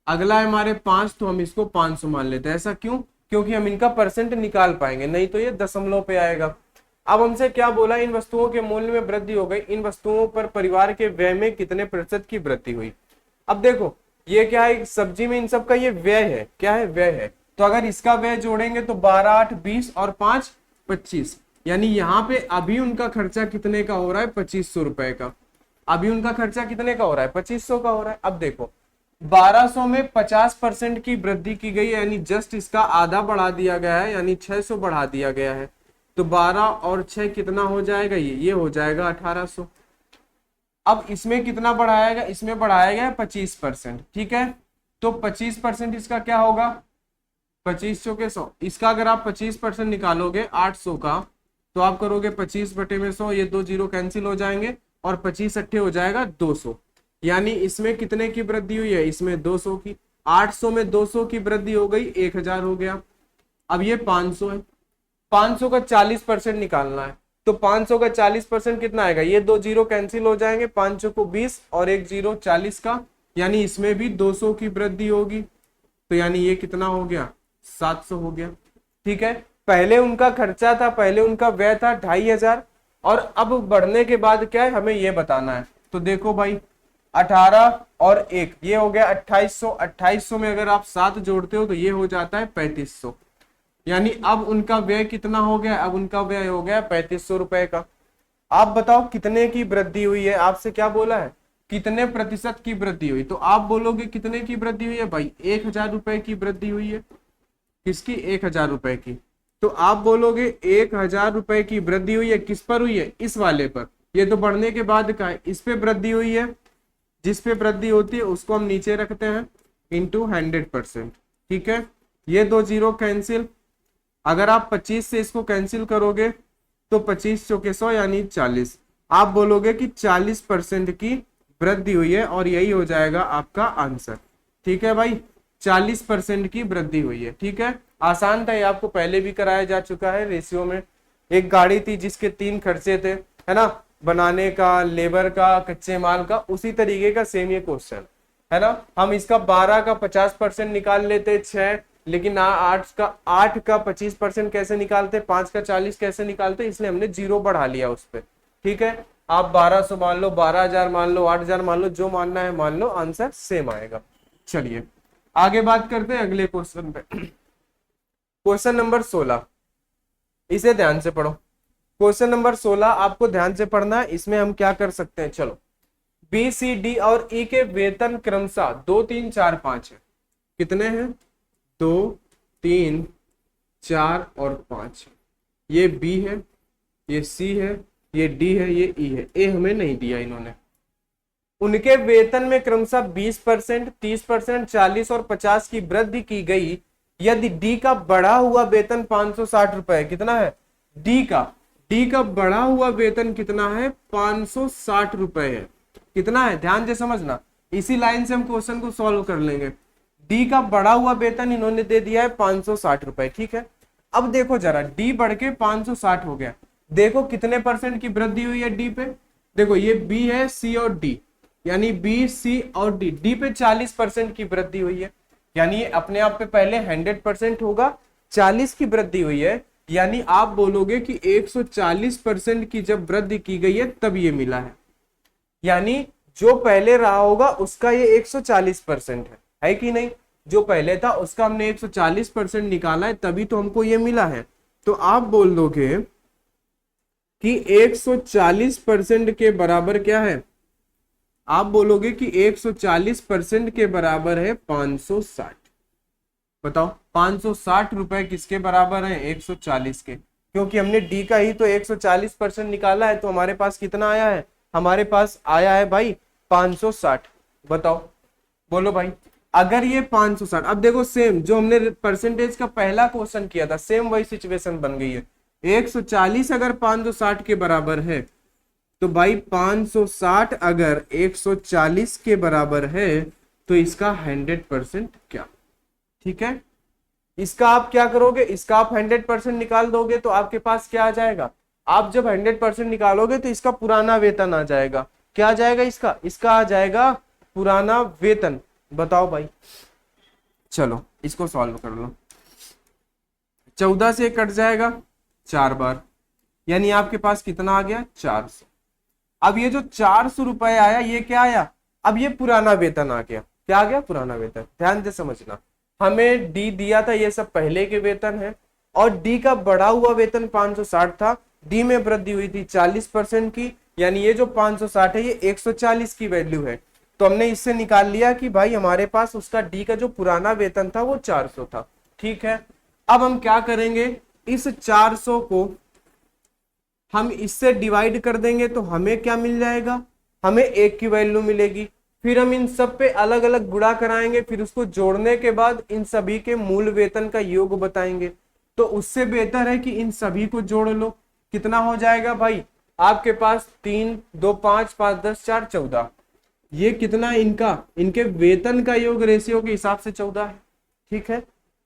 Speaker 1: अगला है हमारे 5 तो हम इसको 500 मान लेते हैं। ऐसा क्यों, क्योंकि हम इनका परसेंट निकाल पाएंगे, नहीं तो ये दशमलव पे आएगा। अब हमसे क्या बोला, इन वस्तुओं के मूल्य में वृद्धि हो गई, इन वस्तुओं पर परिवार के व्यय में कितने प्रतिशत की वृद्धि हुई। अब देखो ये क्या है, सब्जी में इन सब का ये व्यय है। क्या है, व्यय है। तो अगर इसका व्यय जोड़ेंगे तो 12, 8, 20 और 5, 25। यानी यहाँ पे अभी उनका खर्चा कितने का हो रहा है, 2500 रुपए का। अभी उनका खर्चा कितने का हो रहा है, 2500 का हो रहा है। अब देखो 1200 में 50% की वृद्धि की गई है, यानी जस्ट इसका आधा बढ़ा दिया गया है, यानी 600 बढ़ा दिया गया है। तो 12 और 6 कितना हो जाएगा, ये हो जाएगा 1800। अब इसमें कितना बढ़ाया गया, इसमें बढ़ाया गया 25%। ठीक है, तो 25% इसका क्या होगा, 25 चौके 100। इसका अगर आप 25% निकालोगे 800 का, तो आप करोगे 25/100, ये 2 जीरो कैंसिल हो जाएंगे और 25 अट्ठे हो जाएगा 200। यानी इसमें कितने की वृद्धि हुई है, इसमें 200 की। 800 में 200 की वृद्धि हो गई, 1000 हो गया। अब ये 500 है, 500 का 40% निकालना है। तो 500 का 40% कितना आएगा, ये 2 जीरो कैंसिल हो जाएंगे, 500 को 20 और 1 जीरो 40 का, यानी इसमें भी 200 की वृद्धि होगी। तो यानी ये कितना हो गया, 700 हो गया। ठीक है, पहले उनका खर्चा था, पहले उनका व्यय था 2500, और अब बढ़ने के बाद क्या है, हमें ये बताना है। तो देखो भाई 18 और 1 ये हो गया 2800। 2800 में अगर आप 7 जोड़ते हो तो ये हो जाता है 3500। यानी अब उनका व्यय कितना हो गया, अब उनका व्यय हो गया 3500 रुपए का। आप बताओ कितने की वृद्धि हुई है, आपसे क्या बोला है, कितने प्रतिशत की वृद्धि हुई। तो आप बोलोगे कितने की वृद्धि हुई है भाई, 1000 रुपए की वृद्धि हुई है। किसकी, 1000 रुपए की। तो आप बोलोगे 1000 रुपए की वृद्धि हुई है, किस पर हुई है, इस वाले पर। ये तो बढ़ने के बाद का है, इस पे वृद्धि हुई है। जिस पे वृद्धि होती है उसको हम नीचे रखते हैं, इंटू 100%। ठीक है, ये 2 जीरो कैंसिल। अगर आप 25 से इसको कैंसिल करोगे तो 25 चौके 100 यानी 40। आप बोलोगे कि 40% की वृद्धि हुई है, और यही हो जाएगा आपका आंसर। ठीक है भाई, 40% की वृद्धि हुई है। ठीक है, आसान था, ये आपको पहले भी कराया जा चुका है। रेशियो में एक गाड़ी थी जिसके 3 खर्चे थे, है ना, बनाने का, लेबर का, कच्चे माल का, उसी तरीके का सेम ये क्वेश्चन है ना। हम इसका 12 का 50% निकाल लेते 6, लेकिन 8 का 25% कैसे निकालते, 5 का 40 कैसे निकालते, इसलिए हमने जीरो बढ़ा लिया उस पर। ठीक है, आप 1200 मान लो, 12000 मान लो, 8000 मान लो, जो मानना है मान लो, आंसर सेम आएगा। चलिए आगे बात करते हैं अगले क्वेश्चन पे। क्वेश्चन नंबर 16, इसे ध्यान से पढ़ो। क्वेश्चन नंबर 16 आपको ध्यान से पढ़ना है। इसमें हम क्या कर सकते हैं, चलो, बी, सी, डी और ई के वेतन क्रमशः 2, 3, 4, 5 है। कितने हैं, 2, 3, 4 और 5। ये बी है, ये सी है, ये डी है, ये ई है। ए हमें नहीं दिया इन्होंने। उनके वेतन में क्रमशः 20%, 30%, 40 और 50 की वृद्धि की गई यदि डी का बढ़ा हुआ वेतन 560 रुपए है। कितना है, डी का बढ़ा हुआ वेतन कितना है, 560 रुपए है। कितना है, ध्यान से समझना, इसी लाइन से हम क्वेश्चन को सॉल्व कर लेंगे। डी का बढ़ा हुआ वेतन इन्होंने दे दिया है 560 रुपए। ठीक है, अब देखो जरा, डी बढ़ के 560 हो गया। देखो कितने परसेंट की वृद्धि हुई है डी पे। देखो ये बी है, सी और डी, यानी बी, सी और डी, डी पे 40% की वृद्धि हुई है। यानी अपने आप पे पहले 100% होगा, 40 की वृद्धि हुई है। यानी आप बोलोगे कि 140% की जब वृद्धि की गई है तब ये मिला है। यानी जो पहले रहा होगा उसका ये 140% है कि नहीं। जो पहले था उसका हमने 140% निकाला है, तभी तो हमको ये मिला है। तो आप बोल दोगे कि 140% के बराबर क्या है, आप बोलोगे कि 140% के बराबर है 560। बताओ 560 रुपए किसके बराबर है, 140 के। क्योंकि हमने डी का ही तो 140% निकाला है, तो हमारे पास कितना आया है, हमारे पास आया है भाई 560। बताओ, बोलो भाई, अगर ये 560, अब देखो सेम जो हमने परसेंटेज का पहला क्वेश्चन किया था, सेम वही सिचुएशन बन गई है। 140 अगर 560 के बराबर है, तो भाई 560 अगर 140 के बराबर है, तो इसका 100% क्या, ठीक है। इसका आप क्या करोगे, इसका आप 100% निकाल दोगे तो आपके पास क्या आ जाएगा, आप जब 100% निकालोगे तो इसका पुराना वेतन आ जाएगा। क्या आ जाएगा इसका, इसका आ जाएगा पुराना वेतन। बताओ भाई, चलो इसको सॉल्व कर लो। 14 से कट जाएगा 4 बार, यानी आपके पास कितना आ गया, 400। अब ये जो 400 रुपए आया, ये क्या आया, अब ये पुराना वेतन आ गया। क्या आ गया, पुराना वेतन। ध्यान से समझना, हमें डी दिया था, ये सब पहले के वेतन है, और डी का बढ़ा हुआ वेतन 560 था, डी में वृद्धि हुई थी 40% की, यानी ये जो 560 है ये 140 की वैल्यू है। तो हमने इससे निकाल लिया कि भाई हमारे पास उसका डी का जो पुराना वेतन था वो 400 था। ठीक है, अब हम क्या करेंगे, इस 400 को हम इससे डिवाइड कर देंगे तो हमें क्या मिल जाएगा, हमें 1 की वैल्यू मिलेगी। फिर हम इन सब पे अलग अलग गुणा कराएंगे, फिर उसको जोड़ने के बाद इन सभी के मूल वेतन का योग बताएंगे। तो उससे बेहतर है कि इन सभी को जोड़ लो। कितना हो जाएगा भाई, आपके पास 3 2 5 5 10 4 14, ये कितना इनका, इनके वेतन का योग रेशियो के हिसाब से 14 है। ठीक है,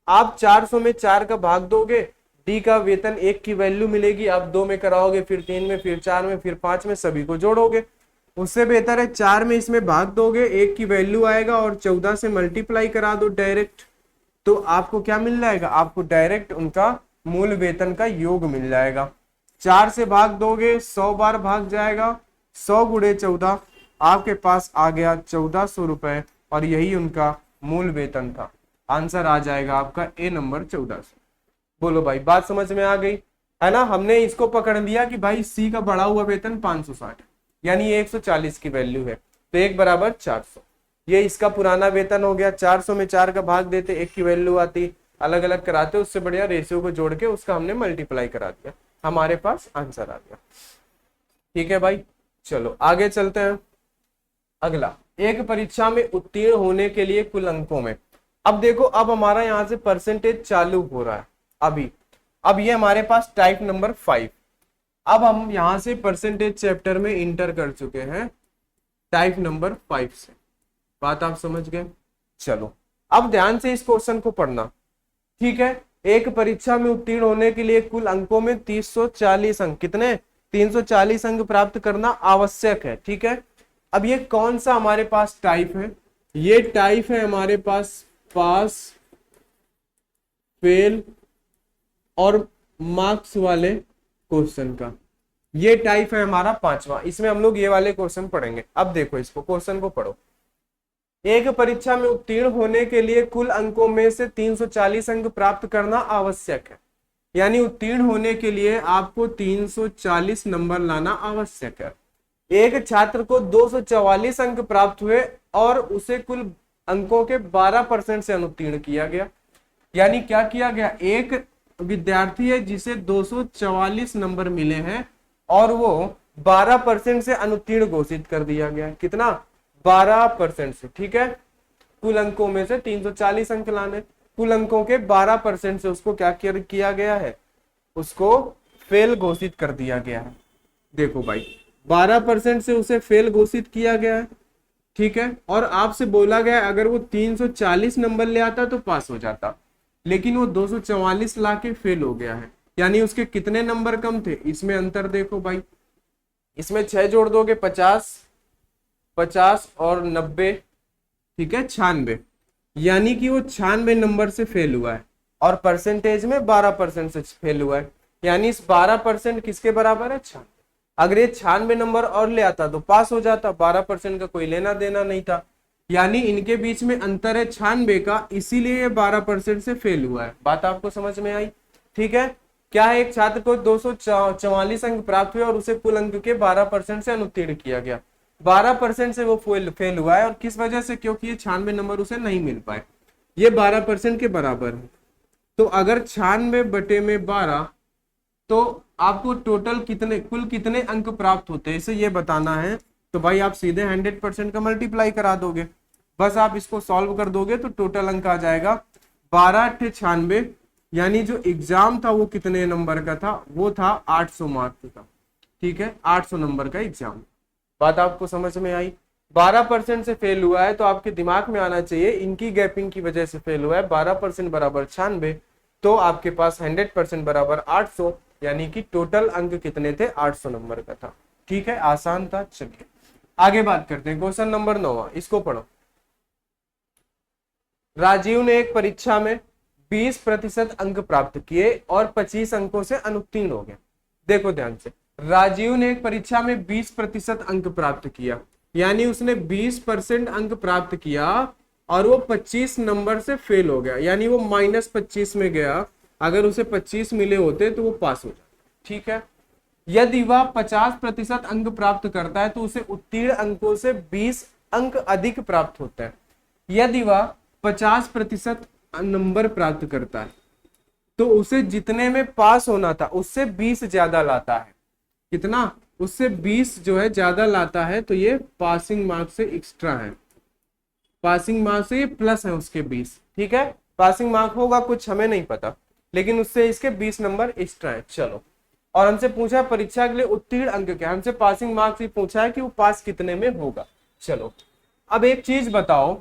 Speaker 1: आप 400 में 4 का भाग दोगे, डी का वेतन 1 की वैल्यू मिलेगी। आप 2 में कराओगे, फिर 3 में, फिर 4 में, फिर 5 में, सभी को जोड़ोगे। उससे बेहतर है 4 में इसमें भाग दोगे, 1 की वैल्यू आएगा, और 14 से मल्टीप्लाई करा दो डायरेक्ट, तो आपको क्या मिल जाएगा, आपको डायरेक्ट उनका मूल वेतन का योग मिल जाएगा। 4 से भाग दोगे, 100 बार भाग जाएगा, 100 गुणे 14, आपके पास आ गया 1400 रुपए, और यही उनका मूल वेतन था। आंसर आ जाएगा आपका ए नंबर 1400। बोलो भाई, बात समझ में आ गई है ना। हमने इसको पकड़ लिया कि भाई सी का बढ़ा हुआ वेतन 560, यानी 140 की वैल्यू है, तो 1 बराबर 400, ये इसका पुराना वेतन हो गया। 400 में 4 का भाग देते, 1 की वैल्यू आती, अलग अलग कराते, उससे बढ़िया रेशियो को जोड़ के उसका हमने मल्टीप्लाई करा दिया, हमारे पास आंसर आ गया। ठीक है भाई, चलो आगे चलते हैं। अगला, एक परीक्षा में उत्तीर्ण होने के लिए कुल अंकों में। अब देखो, अब हमारा यहाँ से परसेंटेज चालू हो रहा है अभी। अब ये हमारे पास टाइप नंबर 5। अब हम यहां से परसेंटेज चैप्टर में इंटर कर चुके हैं टाइप नंबर 5 से। बात आप समझ गए। चलो अब ध्यान से इस क्वेश्चन को पढ़ना। ठीक है, एक परीक्षा में उत्तीर्ण होने के लिए कुल अंकों में 340 अंक, कितने, 340 अंक प्राप्त करना आवश्यक है। ठीक है, अब ये कौन सा हमारे पास टाइप है, ये टाइप है हमारे पास पास, फेल और मार्क्स वाले क्वेश्चन का। ये टाइप है हमारा 5वां, इसमें हम लोग ये वाले क्वेश्चन पढ़ेंगे। अब देखो, इसको क्वेश्चन को पढ़ो। एक परीक्षा में उत्तीर्ण होने के लिए कुल अंकों में से 340 अंक प्राप्त करना आवश्यक है, यानी उत्तीर्ण होने के लिए आपको 340 नंबर लाना आवश्यक है। एक छात्र को 244 अंक प्राप्त हुए और उसे कुल अंकों के 12% से अनुत्तीर्ण किया गया। यानी क्या किया गया, एक विद्यार्थी है जिसे 244 नंबर मिले हैं और वो 12% से अनुत्तीर्ण घोषित कर दिया गया। कितना, 12% से। ठीक है, कुल अंकों में से 340 अंक लाने, कुल अंकों के 12% से उसको क्या किया गया है, उसको फेल घोषित कर दिया गया है। देखो भाई, 12% से उसे फेल घोषित किया गया है। ठीक है, और आपसे बोला गया अगर वो 340 नंबर ले आता तो पास हो जाता, लेकिन वो 244 ला के फेल हो गया है। यानी उसके कितने नंबर कम थे, इसमें अंतर देखो भाई, इसमें 6 जोड़ दोगे 50, 50 और 90, ठीक है 96, यानी कि वो 96 नंबर से फेल हुआ है, और परसेंटेज में 12% से फेल हुआ है। यानी इस 12% किसके बराबर है, 96। अगर ये 96 नंबर और ले आता तो पास हो जाता, 12% का कोई लेना देना नहीं था। यानी इनके बीच में अंतर है 96 का, इसीलिए ये 12% से फेल हुआ है। बात आपको समझ में आई। ठीक है, क्या है, एक छात्र को 244 अंक प्राप्त हुए और उसे कुल अंक के 12% से अनुत्तीर्ण किया गया। 12% से वो फेल हुआ है, और किस वजह से, क्योंकि ये 96 नंबर उसे नहीं मिल पाए। ये 12% के बराबर है। तो अगर 96 बटे में 12 तो आपको टोटल कितने, कुल कितने अंक प्राप्त होते हैं इसे ये बताना है, तो भाई आप सीधे 100% का मल्टीप्लाई करा दोगे। बस आप इसको सॉल्व कर दोगे तो टोटल अंक आ जाएगा 12×96, यानी जो एग्जाम था वो कितने नंबर का था, वो था 800 मार्क्स का। ठीक है, 800 नंबर का एग्जाम। बात आपको समझ में आई। 12% से फेल हुआ है तो आपके दिमाग में आना चाहिए इनकी गैपिंग की वजह से फेल हुआ है। 12% बराबर 96, तो आपके पास 100% बराबर 800, यानी कि टोटल अंक कितने थे, 800 नंबर का था। ठीक है, आसान था। चलिए आगे बात करते हैं। क्वेश्चन नंबर 9, इसको पढ़ो। राजीव ने एक परीक्षा में 20% अंक प्राप्त किए और 25 अंकों से अनुत्तीर्ण हो गया। देखो ध्यान से, राजीव ने एक परीक्षा में 20% अंक प्राप्त किया, यानी उसने 20% अंक प्राप्त किया और वो 25 नंबर से फेल हो गया, यानी वो -25 में गया। अगर उसे 25 मिले होते तो वो पास हो जाता। ठीक है, यदि वह 50% अंक प्राप्त करता है तो उसे उत्तीर्ण अंकों से 20 अंक अधिक प्राप्त होता है। यदि वह 50% नंबर प्राप्त करता है तो उसे जितने में पास होना था उससे 20 ज्यादा लाता है। कितना, उससे 20 जो है ज्यादा लाता है, तो ये पासिंग मार्क्स से एक्स्ट्रा है। पासिंग मार्क्स से ये प्लस है उसके 20। ठीक है, पासिंग मार्क होगा कुछ हमें नहीं पता, लेकिन उससे इसके 20 नंबर एक्स्ट्रा है। चलो, और हमसे पूछा परीक्षा के लिए उत्तीर्ण अंक क्या, हमसे पासिंग मार्क्स ही पूछा है कि वो पास कितने में होगा। चलो, अब एक चीज बताओ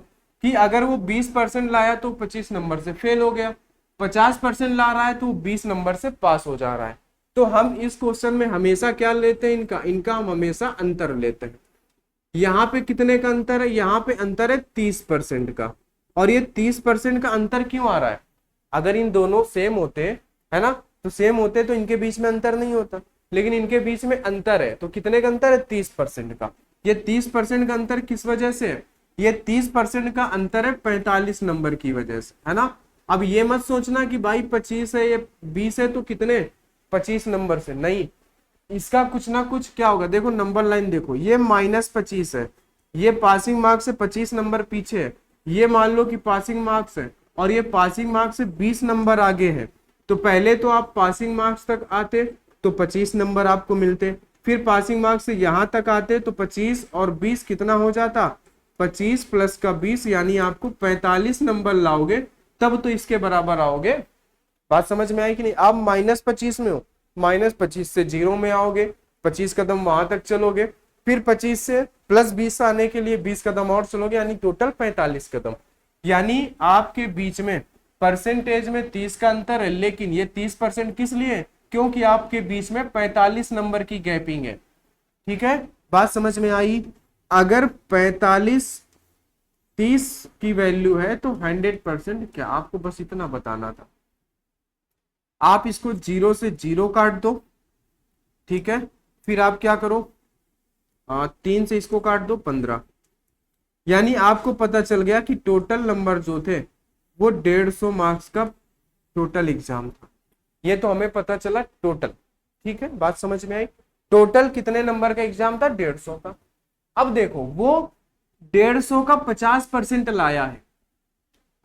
Speaker 1: कि अगर वो 20% लाया तो 25 नंबर से फेल हो गया, 50% ला रहा है तो 20 नंबर से पास हो जा रहा है। तो हम इस क्वेश्चन में हमेशा क्या लेते हैं, इनका हम हमेशा अंतर लेते हैं। यहाँ पे कितने का अंतर है, यहाँ पे अंतर है 30% का। और ये 30% का अंतर क्यों आ रहा है, अगर इन दोनों सेम होते है ना, तो सेम होते तो इनके बीच में अंतर नहीं होता, लेकिन इनके बीच में अंतर है। तो कितने का अंतर है, 30% का। ये 30% का अंतर किस वजह से है, ये 30% का अंतर है 45 नंबर की वजह से, है ना। अब ये मत सोचना कि भाई 25 है ये 20 है तो कितने 25 नंबर से, नहीं, इसका कुछ ना कुछ क्या होगा। देखो नंबर लाइन देखो, ये -25 है, ये पासिंग मार्क्स से 25 नंबर पीछे है, ये मान लो कि पासिंग मार्क्स है और ये पासिंग मार्क्स से 20 नंबर आगे है। तो पहले तो आप पासिंग मार्क्स तक आते तो 25 नंबर आपको मिलते, फिर पासिंग मार्क्स से यहां तक आते तो 25 और 20 कितना हो जाता, 25 प्लस का 20, यानी आपको 45 नंबर लाओगे तब तो इसके बराबर आओगे। बात समझ में आई कि नहीं। आप -25 में हो, -25 से 0 में आओगे, 25 कदम वहां तक चलोगे, फिर 25 से +20 आने के लिए 20 कदम और चलोगे, यानी टोटल 45 कदम। यानी आपके बीच में परसेंटेज में 30 का अंतर है, लेकिन ये 30% किस लिए, क्योंकि आपके बीच में 45 नंबर की गैपिंग है। ठीक है, बात समझ में आई। अगर 45 30 की वैल्यू है तो 100% क्या, आपको बस इतना बताना था। आप इसको 0 से 0 काट दो, ठीक है, फिर आप क्या करो, 3 से इसको काट दो, 15, यानी आपको पता चल गया कि टोटल नंबर जो थे वो 150 मार्क्स का टोटल एग्जाम था। ये तो हमें पता चला टोटल। ठीक है, बात समझ में आई। टोटल कितने नंबर का एग्जाम था, 150 का। अब देखो वो 150 का 50% लाया है।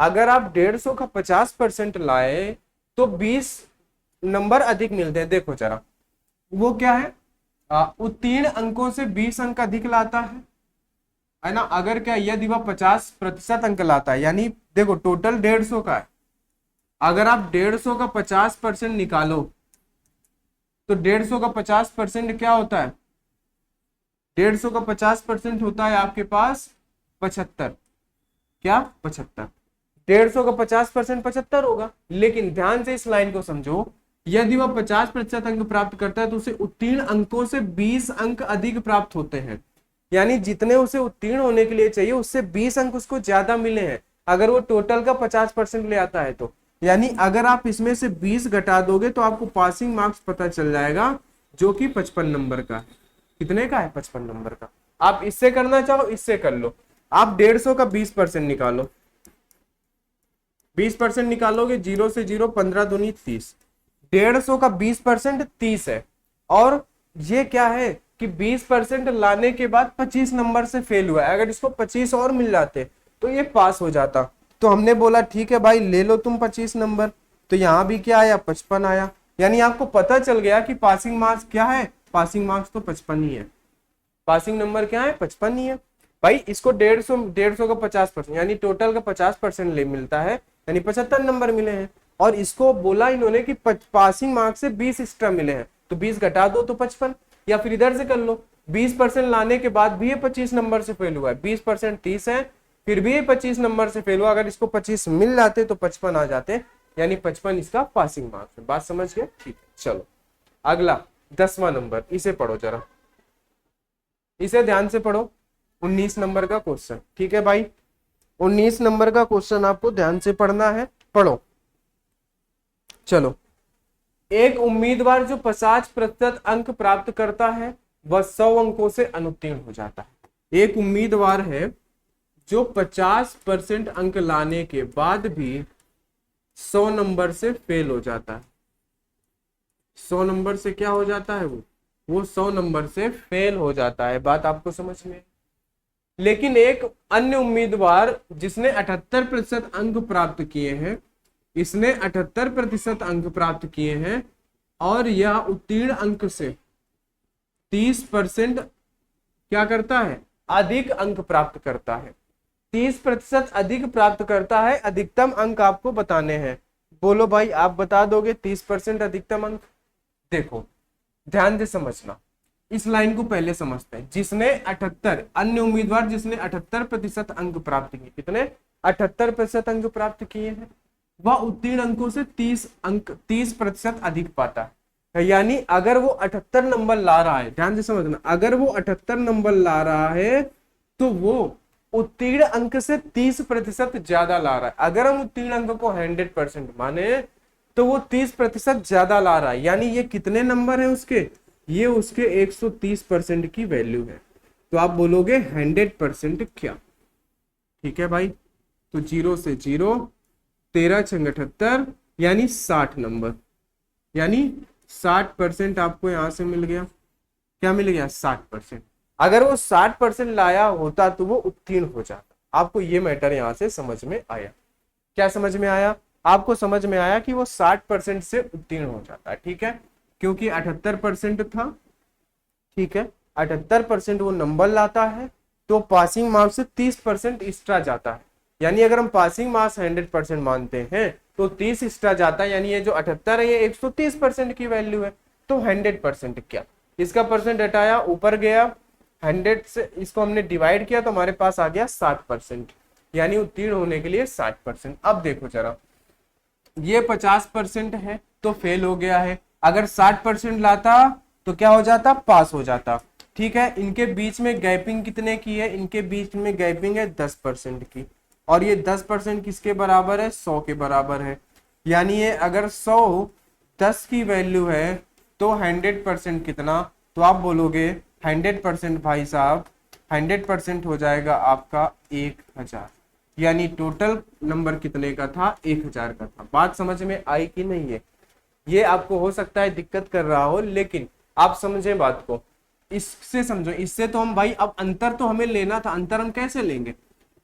Speaker 1: अगर आप 150 का 50% लाए तो 20 नंबर अधिक मिलते हैं। देखो जरा, वो क्या है, उत्तीर्ण अंकों से 20 अंक अधिक लाता है ना। अगर क्या, यदि वह 50% अंक लाता है, यानी देखो टोटल 150 का है, अगर आप 150 का 50% निकालो तो 150 का 50% क्या होता है, 150 का 50% होता है आपके पास 75। क्या, 75। 150 का 50% 75 होगा। लेकिन ध्यान से इस लाइन को समझो, यदि वह 50% अंक प्राप्त करता है तो उसे उत्तीर्ण अंकों से 20 अंक अधिक प्राप्त होते हैं। यानी जितने उसे उत्तीर्ण होने के लिए चाहिए उससे 20 अंक उसको ज्यादा मिले हैं, अगर वो टोटल का 50% ले आता है तो। यानी अगर आप इसमें से 20 घटा दोगे तो आपको पासिंग मार्क्स पता चल जाएगा, जो कि 55 नंबर का है। कितने का है, 55 नंबर का। आप इससे करना चाहो इससे कर लो। आप 150 का 20% निकालो, 20% निकालोगे, 0 से 0, 15 दूनी 30। 150 का 20% 30 है, और ये क्या है कि 20% लाने के बाद 25 नंबर से फेल हुआ है। अगर इसको 25 और मिल जाते तो ये पास हो जाता। तो हमने बोला ठीक है भाई ले लो तुम 25 नंबर। तो यहाँ भी क्या आया, 55 आया, यानी आपको पता चल गया कि पासिंग मार्क्स क्या है, पासिंग मार्क्स तो 55 ही है, पासिंग नंबर क्या है 55 ही है भाई। इसको 150 का 50% यानी टोटल का 50% ले मिलता है, यानी 75 नंबर मिले हैं। और इसको बोला इन्होंने कि पासिंग मार्क्स से 20 एक्स्ट्रा मिले हैं, तो 20 घटा दो तो 55, या फिर इधर से कर लो 20% लाने के बाद भी ये 25 नंबर से फेल हुआ है, 20% 30 है, फिर भी ये 25 नंबर से फेल हुआ, अगर इसको 25 मिल जाते तो 55 आ जाते, यानी 55 इसका पासिंग मार्क्स है। बात समझ गए? ठीक है, चलो अगला 10वां नंबर, इसे पढ़ो जरा, इसे ध्यान से पढ़ो, 19 नंबर का क्वेश्चन। ठीक है भाई, 19 नंबर का क्वेश्चन आपको ध्यान से पढ़ना है, पढ़ो। चलो, एक उम्मीदवार जो 50% अंक प्राप्त करता है वह 100 अंकों से अनुत्तीर्ण हो जाता है। एक उम्मीदवार है जो 50% अंक लाने के बाद भी 100 नंबर से फेल हो जाता है। 100 नंबर से क्या हो जाता है, वो 100 नंबर से फेल हो जाता है। बात आपको समझ में? लेकिन एक अन्य उम्मीदवार जिसने 78% अंक प्राप्त किए हैं, इसने 78% अंक प्राप्त किए हैं और यह उत्तीर्ण अंक से 30% क्या करता है, अधिक अंक प्राप्त करता है। 30% अधिक प्राप्त करता है, अधिकतम अंक आपको बताने हैं। बोलो भाई, आप बता दोगे 30% अधिकतम अंक? देखो ध्यान से समझना, इस लाइन को पहले समझते हैं। जिसने 78, अन्य उम्मीदवार जिसने 78% अंक प्राप्त किए, कितने 78% अंक प्राप्त किए हैं, वह उत्तीर्ण अंकों से 30% अधिक पाता है। यानी अगर वो 78 नंबर ला रहा है, ध्यान से समझना, अगर वो 78 नंबर ला रहा है तो वो उत्तीर्ण अंक से 30% ज्यादा ला रहा है। अगर हम उत्तीर्ण अंक को 100% माने तो वो 30% ज्यादा ला रहा है। यानी ये कितने नंबर है उसके, ये उसके 130% की वैल्यू है। तो आप बोलोगे 100% क्या? ठीक है भाई, तो 0 से 0, 13 छंग 78 यानी 60 नंबर, यानी 60% आपको यहां से मिल गया। क्या मिल गया? 60%। अगर वो 60% लाया होता तो वो उत्तीर्ण हो जाता। आपको ये मैटर यहां से समझ में आया? क्या समझ में आया? आपको समझ में आया कि वो 60% से उत्तीर्ण हो जाता है। ठीक है, क्योंकि 78% था, ठीक है, 78% वो नंबर लाता है, तो पासिंग मार्क्स से 30% एक्स्ट्रा जाता है। यानी अगर हम पासिंग मार्क्स 100% मानते हैं तो 30 एक्स्ट्रा जाता है, यानी ये जो 78 है ये 130% की वैल्यू है। तो 100% क्या, इसका परसेंट हटाया, ऊपर गया, 100 से इसको हमने डिवाइड किया तो हमारे पास आ गया 60%, यानी उत्तीर्ण होने के लिए 60%। अब देखो जरा, ये 50% है तो फेल हो गया है, अगर 60% लाता तो क्या हो जाता, पास हो जाता। ठीक है, इनके बीच में गैपिंग कितने की है, इनके बीच में गैपिंग है 10% की, और ये 10% किसके बराबर है, 100 के बराबर है। यानी ये अगर 100 10 की वैल्यू है तो 100% कितना, तो आप बोलोगे 100% भाई साहब, 100% हो जाएगा आपका 1000, यानी टोटल नंबर कितने का था, 1000 का था। बात समझ में आई कि नहीं है? ये आपको हो सकता है दिक्कत कर रहा हो, लेकिन आप समझे बात को, इससे समझो। इससे तो हम भाई, अब अंतर तो हमें लेना था, अंतर हम कैसे लेंगे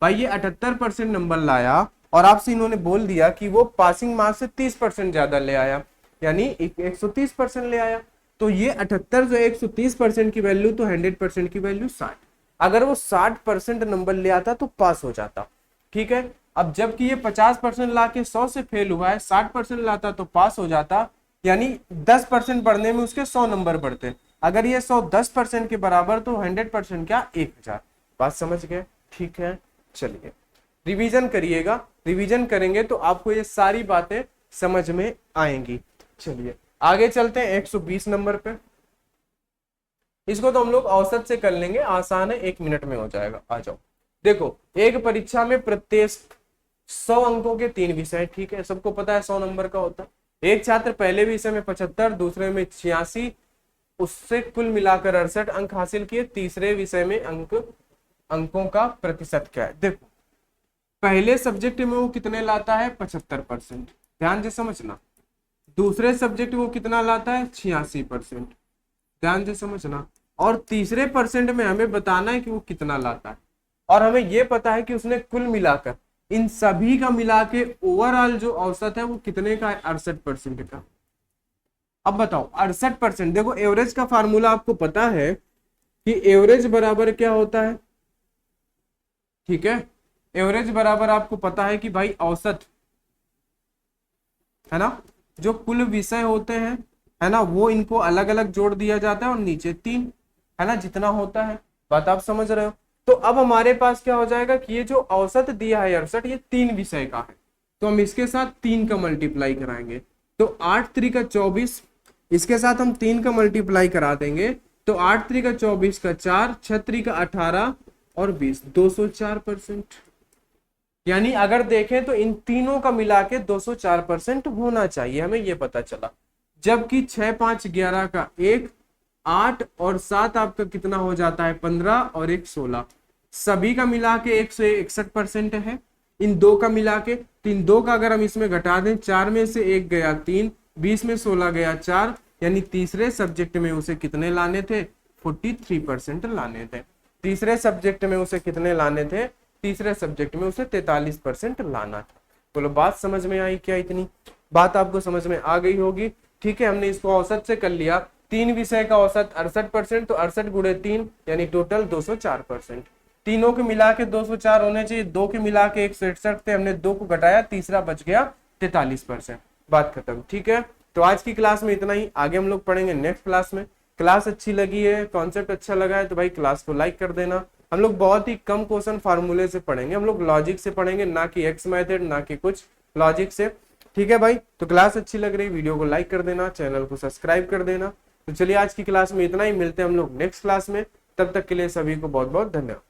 Speaker 1: भाई? ये 78% नंबर लाया और आपसे इन्होंने बोल दिया कि वो पासिंग मार्क्स से 30% ज्यादा ले आया, यानी 130% ले आया। तो ये 78 जो 130% की वैल्यू, तो 100% की वैल्यू 60। अगर वो 60% नंबर ले आता तो पास हो जाता। ठीक है, अब जबकि ये 50% ला के 100 से फेल हुआ है, 60% लाता तो पास हो जाता, यानी 10% बढ़ने में उसके 100 नंबर बढ़ते। अगर ये 100 10% के बराबर तो 100% क्या, 1000। बात समझ गए? ठीक है, चलिए रिवीजन करिएगा, रिवीजन करेंगे तो आपको ये सारी बातें समझ में आएंगी। चलिए आगे चलते हैं 120 नंबर पे। इसको तो हम लोग औसत से कर लेंगे, आसान है, 1 मिनट में हो जाएगा। आ जाओ, देखो एक परीक्षा में प्रत्येक 100 अंकों के 3 विषय, ठीक है, सबको पता है 100 नंबर का होता है। एक छात्र पहले विषय में 75, दूसरे में 86, उससे कुल मिलाकर 68 अंक हासिल किए। तीसरे विषय में अंकों का प्रतिशत क्या है? देखो पहले सब्जेक्ट में वो कितने लाता है, 75%, ध्यान से समझना। दूसरे सब्जेक्ट वो कितना लाता है, 86%, ध्यान से समझना। और तीसरे परसेंट में हमें बताना है कि वो कितना लाता है, और हमें ये पता है कि उसने कुल मिलाकर इन सभी का मिला के ओवरऑल जो औसत है वो कितने का है, 68% का। अब बताओ 68%, देखो एवरेज का फार्मूला आपको पता है कि एवरेज बराबर क्या होता है, ठीक है, एवरेज बराबर आपको पता है कि भाई औसत, है ना, जो कुल विषय होते हैं, है ना, वो इनको अलग अलग जोड़ दिया जाता है और नीचे 3, है ना, जितना होता है। बात आप समझ रहे हो। तो अब हमारे पास क्या हो जाएगा कि ये जो औसत दिया है 68, ये 3 विषय का है, तो हम इसके साथ 3 का मल्टीप्लाई कराएंगे, तो 8 3 का 24, इसके साथ हम 3 का मल्टीप्लाई करा देंगे, तो 8 3 का 24 का 4, 6 3 का 18 और 20, 204%। यानी अगर देखें तो इन तीनों का मिला के 204% होना चाहिए, हमें ये पता चला। जबकि 6 5 11 का 1, 8 और 7 आपका कितना हो जाता है 15 और 1 16, सभी का मिला के 161% है। इन दो का मिला के, तो इन दो का अगर हम इसमें घटा दें, 4 में से 1 गया 3, 20 में 16 गया 4, यानी तीसरे सब्जेक्ट में उसे कितने लाने थे 43% लाने थे। तीसरे सब्जेक्ट में उसे कितने लाने थे, तीसरे सब्जेक्ट में उसे 43% लाना था। बोलो बात समझ में आई क्या? इतनी बात आपको समझ में आ गई होगी। ठीक है, हमने इसको औसत से कर लिया। 3 विषय का औसत 68%, तो 68 गुणे 3 यानी टोटल 204%। तीनों के मिला के 204 होने चाहिए, 2 के मिला के 161 थे, हमने 2 को घटाया, तीसरा बच गया 43%। बात खत्म। ठीक है, तो आज की क्लास में इतना ही, आगे हम लोग पढ़ेंगे नेक्स्ट क्लास में। क्लास अच्छी लगी है, कॉन्सेप्ट अच्छा लगा है तो भाई क्लास को लाइक कर देना। हम लोग बहुत ही कम क्वेश्चन फार्मूले से पढ़ेंगे, हम लोग लॉजिक से पढ़ेंगे, ना कि एक्स मेथड, ना कि कुछ लॉजिक से। ठीक है भाई, तो क्लास अच्छी लग रही, वीडियो को लाइक कर देना, चैनल को सब्सक्राइब कर देना। तो चलिए आज की क्लास में इतना ही, मिलते हैं हम लोग नेक्स्ट क्लास में। तब तक के लिए सभी को बहुत बहुत धन्यवाद।